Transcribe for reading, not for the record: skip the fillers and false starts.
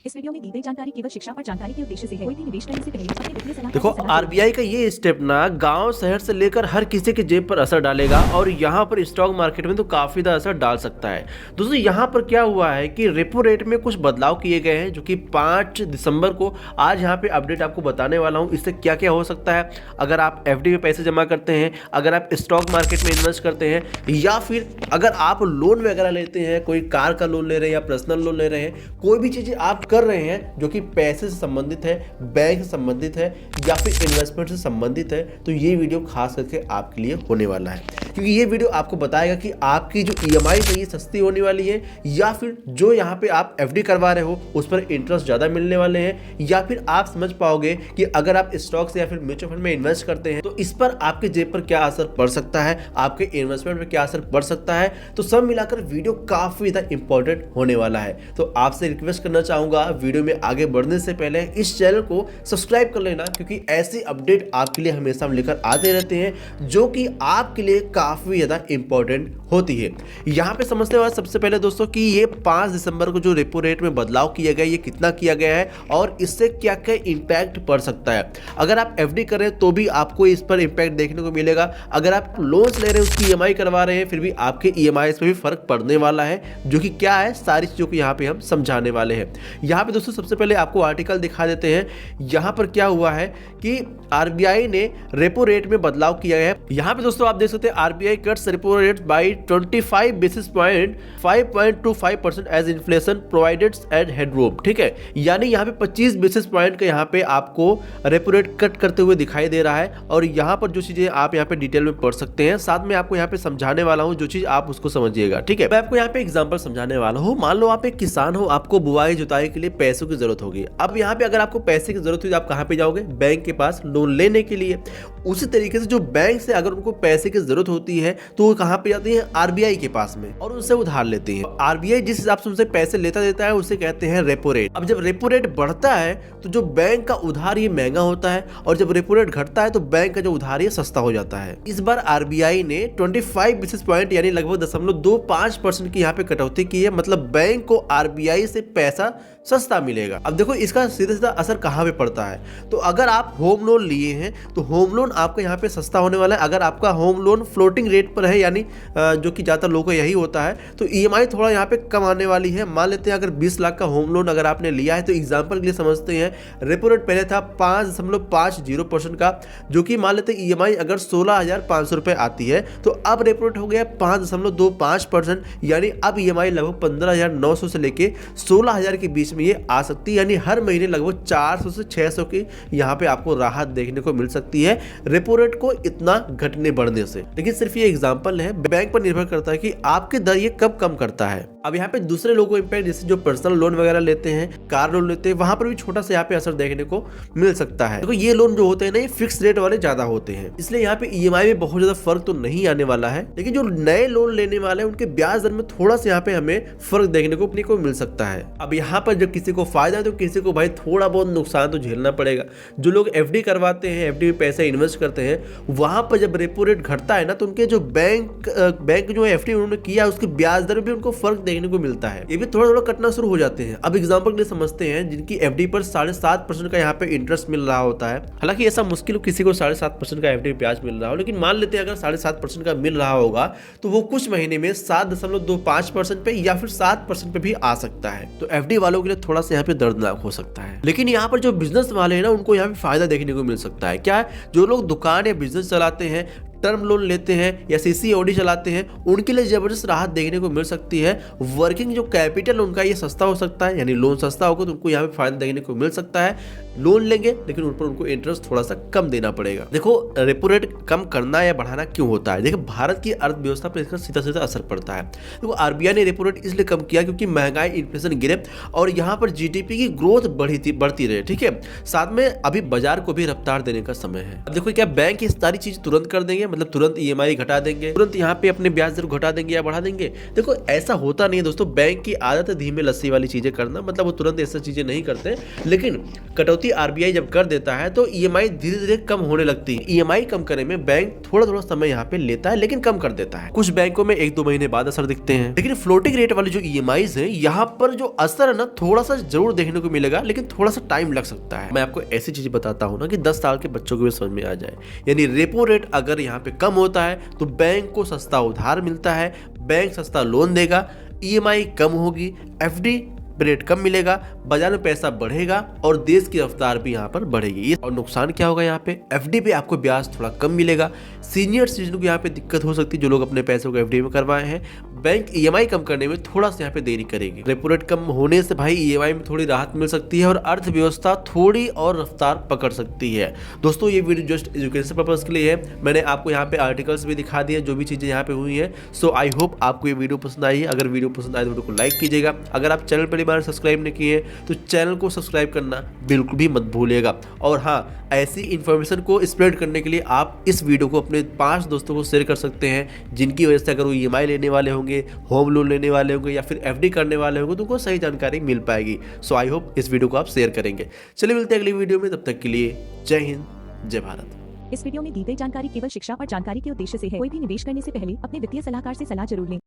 इस वीडियो में दी गई जानकारी केवल शिक्षा और जानकारी के उद्देश्य से है। कोई भी निवेश करने से पहले अपनी वित्तीय सलाह देखो आरबीआई का ये स्टेप ना गांव शहर से लेकर हर किसी के जेब पर असर डालेगा और यहाँ पर स्टॉक मार्केट में तो काफी ज्यादा असर डाल सकता है। दोस्तों यहाँ पर क्या हुआ है कि रेपो रेट में कुछ बदलाव किए गए हैं जो कि 5 दिसंबर को आज यहाँ पे अपडेट आपको बताने वाला हूँ। इससे क्या क्या हो सकता है अगर आप एफडी में पैसे जमा करते हैं, अगर आप स्टॉक मार्केट में इन्वेस्ट करते हैं, या फिर अगर आप लोन वगैरह लेते हैं, कोई कार का लोन ले रहे हैं या पर्सनल लोन ले रहे हैं, कोई भी चीजें आप कर रहे हैं जो कि पैसे से संबंधित है, बैंक से संबंधित है या फिर इन्वेस्टमेंट से संबंधित है, तो ये वीडियो खास करके आपके लिए होने वाला है। क्योंकि ये वीडियो आपको बताएगा कि आपकी जो ईएमआई है ये सस्ती होने वाली है या फिर जो यहाँ पे आप एफडी करवा रहे हो उस पर इंटरेस्ट ज़्यादा मिलने वाले हैं, या फिर आप समझ पाओगे कि अगर आप स्टॉक से या फिर म्यूचुअल फंड में इन्वेस्ट करते हैं तो इस पर आपके जेब पर क्या असर पड़ सकता है, आपके इन्वेस्टमेंट पर क्या असर पड़ सकता है। तो सब मिलाकर वीडियो काफ़ी ज़्यादा इंपॉर्टेंट होने वाला है। तो आपसे रिक्वेस्ट करना चाहूँगा वीडियो में आगे बढ़ने से पहले इस चैनल को सब्सक्राइब कर लेना, क्योंकि ऐसी अपडेट आपके लिए हमेशा हम लेकर आते रहते हैं जो कि आपके लिए काफ़ी ज़्यादा इंपॉर्टेंट होती है। यहाँ पे समझते हैं सबसे पहले दोस्तों कि ये 5 दिसंबर को जो रेपो रेट में बदलाव किया गया ये कितना किया गया है और इससे क्या क्या इंपैक्ट पड़ सकता है। अगर आप एफडी करें तो भी आपको इस पर इंपैक्ट देखने को मिलेगा, अगर आप लोन्स ले रहे हैं उसकी ईएमआई करवा रहे हैं फिर भी आपके ईएमआई पे भी फर्क पड़ने वाला है, जो कि क्या है सारी चीज़ों को यहाँ पे हम समझाने वाले हैं। यहाँ पे दोस्तों सबसे पहले आपको आर्टिकल दिखा देते हैं। यहाँ पर क्या हुआ है कि आरबीआई ने रेपो रेट में बदलाव किया है। यहाँ पे दोस्तों आप देख सकते हैं RBI cuts repo rate by 25 basis point 5.25% as inflation provided at headroom. ठीक है, यानी यहाँ पे 25 बेसिस पॉइंट का यहाँ पे आपको रेपो रेट कट करते हुए दिखाई दे रहा है। और यहाँ पर जो चीजें आप यहाँ पे डिटेल में पढ़ सकते हैं, साथ में आपको यहाँ पे समझाने वाला हूँ जो चीज आप उसको समझिएगा। ठीक है, मैं आपको यहाँ पे एग्जांपल समझाने वाला हूँ। मान लो आप एक किसान हो, आपको बुआई जुताई के लिए पैसों की जरूरत होगी। अब यहाँ पे अगर आपको पैसे की जरूरत हुई तो आप कहाँ पे जाओगे? बैंक के पास लोन लेने के लिए। उसी तरीके से जो बैंक से अगर उनको पैसे की जरूरत होती है तो वो कहाँ पे जाती है? आरबीआई के पास में, और उनसे उधार लेती है। आरबीआई जिस हिसाब से उनसे पैसे लेता देता है उसे कहते हैं रेपो रेट। अब जब रेपो रेट बढ़ता है तो जो बैंक का उधार ये महंगा होता है, और जब रेपो रेट घटता है तो बैंक का जो उधार ये सस्ता हो जाता है। इस बार आरबीआई ने 25 बेसिस पॉइंट यानी लगभग 0.25% की यहाँ पे कटौती की है, मतलब बैंक को आरबीआई से पैसा सस्ता मिलेगा। अब देखो इसका सीधा सीधा असर कहाँ पे पड़ता है। तो अगर आप होम लोन लिए हैं तो होम लोन आपका यहाँ पे सस्ता होने वाला है। अगर आपका होम लोन फ्लोटिंग रेट पर है, यानी जो कि ज़्यादातर लोगों का यही होता है, तो ईएमआई थोड़ा यहाँ पे कम आने वाली है। मान लेते हैं अगर 20 लाख का होम लोन अगर आपने लिया है, तो एग्जाम्पल के लिए समझते हैं रेपो रेट पहले था 5.50% का, जो कि मान लेते हैं ईएमआई अगर 16,500 रुपये आती है, तो अब रेपो रेट हो गया 5.25%, यानी अब ईएमआई लगभग 15,900 से लेके 16,000 के बीच में ये आ सकती है। यानी हर महीने लगभग 400 से 600 की यहाँ पे आपको राहत देखने को मिल सकती है रेपो रेट को इतना घटने बढ़ने से। लेकिन सिर्फ ये एग्जांपल है, बैंक पर निर्भर करता है कि आपके दर ये कब कम करता है। अब यहाँ पे दूसरे लोगों को इम्पैक्ट, जैसे जो पर्सनल लोन वगैरह लेते हैं, कार लोन लेते हैं, वहां पर भी छोटा सा यहाँ पे असर देखने को मिल सकता है। देखो ये लोन जो होते हैं ना ये फिक्स रेट वाले ज्यादा होते हैं, इसलिए यहाँ पे ईएमआई में बहुत ज्यादा फर्क तो नहीं आने वाला है। लेकिन जो नए लोन लेने वाले हैं उनके ब्याज दर में थोड़ा सा यहाँ पे हमें फर्क देखने को मिल सकता है। अब यहाँ पर जब किसी को फायदा है तो किसी को भाई थोड़ा बहुत नुकसान तो झेलना पड़ेगा। जो लोग एफडी करवाते हैं, एफडी में पैसे इन्वेस्ट करते हैं, वहां पर जब रेपो रेट घटता है ना तो उनके जो बैंक जो एफडी उन्होंने किया उसके ब्याज दर में भी उनको फर्क देखने को मिलता है। ये भी थोड़ा थोड़ा कटना शुरू हो जाते हैं। अब एग्जांपल के लिए समझते हैं जिनकी एफडी पर 7.5% का यहाँ पे इंटरेस्ट मिल रहा होता है। हालांकि ऐसा मुश्किल किसी को 7.5% का एफडी ब्याज मिल रहा हो, लेकिन मान लेते हैं अगर 7.5% का मिल रहा होगा तो वो कुछ महीने में 7.25% पे या फिर 7% पे भी आ सकता है। तो एफडी वालों के लिए थोड़ा सा यहाँ पे दर्दनाक हो सकता है। लेकिन यहाँ पर जो बिजनेस वाले हैं ना उनको यहाँ पे फायदा देखने को मिल सकता है। क्या है? जो लोग दुकान या बिजनेस चलाते हैं, टर्म लोन लेते हैं या सीसीओडी चलाते हैं, उनके लिए जबरदस्त राहत देखने को मिल सकती है। वर्किंग जो कैपिटल उनका ये सस्ता हो सकता है, यानी लोन सस्ता होगा तो उनको यहाँ पे फायदा देखने को मिल सकता है। लोन लेंगे लेकिन उन पर उनको इंटरेस्ट थोड़ा सा कम देना पड़ेगा। देखो रेपो रेट कम करना या बढ़ाना क्यों होता है? देखो भारत की अर्थव्यवस्था पर इसका सीधा सीधा असर पड़ता है। देखो आरबीआई ने रेपो रेट इसलिए कम किया क्योंकि महंगाई, इन्फ्लेशन गिरे और यहाँ पर जीडीपी की ग्रोथ बढ़ती रहे। ठीक है, साथ में अभी बाजार को भी रफ्तार देने का समय है। अब देखो क्या बैंक ये सारी चीज तुरंत कर देंगे? मतलब तुरंत ईएमआई घटा देंगे, तुरंत यहाँ पे अपने ब्याज दर घटा देंगे या बढ़ा देंगे। देखो ऐसा होता नहीं है दोस्तों, बैंक की आदत है धीमे लस्सी वाली चीजें करना, मतलब वो तुरंत ऐसी चीजें नहीं करते। लेकिन कटौती आरबीआई जब कर देता है तो ईएमआई धीरे धीरे कम होने लगती है। ईएमआई कम करने में बैंक थोड़ा थोड़ा समय यहाँ पे लेता है, लेकिन कम कर देता है। कुछ बैंकों में 1-2 महीने बाद असर दिखते हैं, लेकिन फ्लोटिंग रेट वाले जो ईएमआईज है यहाँ पर जो असर है ना थोड़ा सा जरूर देखने को मिलेगा, लेकिन थोड़ा सा टाइम लग सकता है। मैं आपको ऐसी चीज बताता हूँ ना कि 10 साल के बच्चों को भी समझ में आ जाए। यानी रेपो रेट अगर यहाँ पे कम होता है तो बैंक को सस्ता उधार मिलता है, बैंक सस्ता लोन देगा, ईएमआई कम होगी, एफडी रेट कम मिलेगा, बाजार में पैसा बढ़ेगा और देश की रफ्तार भी यहाँ पर बढ़ेगी। और नुकसान क्या होगा, यहाँ पे एफडी पे आपको ब्याज थोड़ा कम मिलेगा, सीनियर सिटीजन को यहाँ पे दिक्कत हो सकती है जो लोग अपने पैसों को एफडी में करवाए हैं। बैंक ईएमआई कम करने में थोड़ा सा यहाँ पे देरी करेगी। रेपो रेट कम होने से भाई ईएमआई में थोड़ी राहत मिल सकती है और अर्थव्यवस्था थोड़ी और रफ्तार पकड़ सकती है। दोस्तों ये वीडियो जस्ट एजुकेशन पर्पज के लिए है, मैंने आपको यहाँ पे आर्टिकल्स भी दिखा दिए जो भी चीजें यहाँ पे हुई है। सो आई होप आपको ये वीडियो पसंद आई है। अगर वीडियो पसंद आए तो वीडियो को लाइक कीजिएगा। अगर आप चैनल पहली बार सब्सक्राइब नहीं किए तो चैनल को सब्सक्राइब करना बिल्कुल भी मत भूलिएगा। और हाँ, ऐसी इन्फॉर्मेशन को स्प्रेड करने के लिए आप इस वीडियो को अपने 5 दोस्तों को शेयर कर सकते हैं, जिनकी वजह से अगर वो ईएमआई लेने वाले होंगे, होम लोन लेने वाले होंगे या फिर एफडी करने वाले होंगे तो उनको सही जानकारी मिल पाएगी। सो आई होप इस वीडियो को आप शेयर करेंगे। चलिए मिलते हैं अगली वीडियो में, तब तक के लिए जय हिंद, जय भारत। इस वीडियो में दी गई जानकारी केवल शिक्षा और जानकारी के उद्देश्य से है। कोई भी निवेश करने से पहले अपने वित्तीय सलाहकार से सलाह जरूर लें।